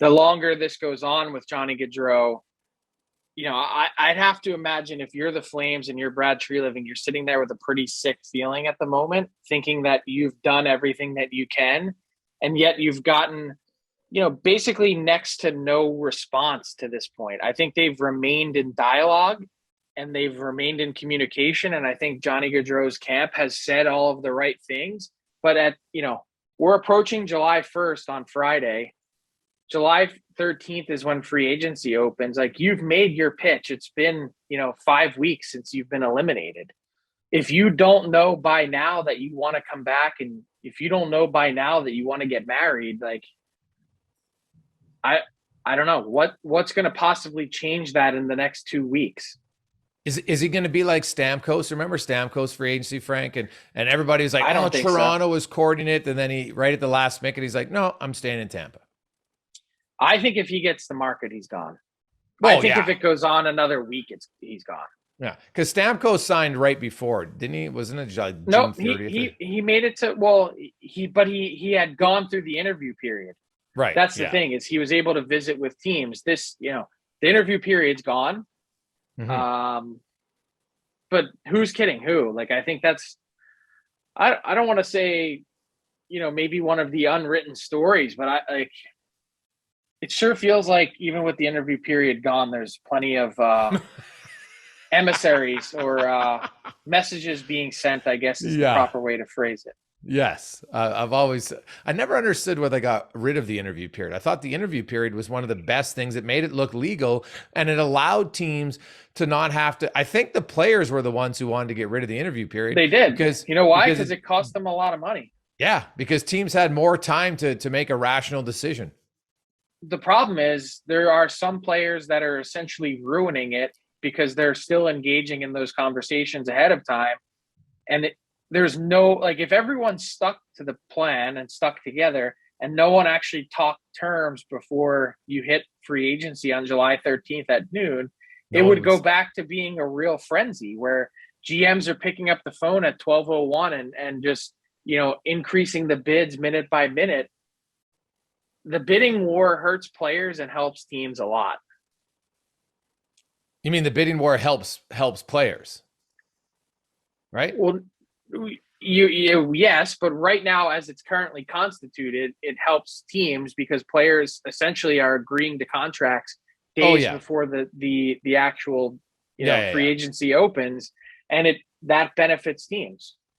the longer this goes on with Johnny Gaudreau, I'd have to imagine if you're the Flames and you're Brad Treliving, you're sitting there with a pretty sick feeling at the moment, thinking that you've done everything that you can, and yet you've gotten, basically next to no response to this point. I think they've remained in dialogue and they've remained in communication, and I think Johnny Gaudreau's camp has said all of the right things. But we're approaching July 1st on Friday. July 13th is when free agency opens. Like, you've made your pitch. It's been, 5 weeks since you've been eliminated. If you don't know by now that you want to come back, and if you don't know by now that you want to get married, like, I don't know what's going to possibly change that in the next 2 weeks. Is he going to be like Stamkos? Remember Stamkos free agency, Frank? And everybody was like, I don't think Toronto so. was courting it. And then he, right at the last minute, he's like, no, I'm staying in Tampa. I think if he gets the market, he's gone. Oh, I think if it goes on another week, he's gone. Yeah, because Stamkos signed right before, didn't he? Wasn't it June 30th? He made it to, he had gone through the interview period. Right. That's the thing, is he was able to visit with teams. This, the interview period's gone. Mm-hmm. But who's kidding who? Like, I think that's, I don't want to say, maybe one of the unwritten stories, but it sure feels like even with the interview period gone, there's plenty of emissaries or messages being sent, I guess is the proper way to phrase it. Yes. I never understood why they got rid of the interview period. I thought the interview period was one of the best things. It made it look legal, and it allowed teams to not have to. I think the players were the ones who wanted to get rid of the interview period. They did. Because you know why? Because it cost them a lot of money. Yeah, because teams had more time to make a rational decision. The problem is there are some players that are essentially ruining it because they're still engaging in those conversations ahead of time. And there's no, like, if everyone stuck to the plan and stuck together and no one actually talked terms before you hit free agency on July 13th at noon, it would go back to being a real frenzy where GMs are picking up the phone at 12:01 and just, increasing the bids minute by minute. The bidding war hurts players and helps teams a lot. You mean the bidding war helps players, right? Well, yes, but right now, as it's currently constituted, it helps teams because players essentially are agreeing to contracts days before the actual free agency opens, and that benefits teams.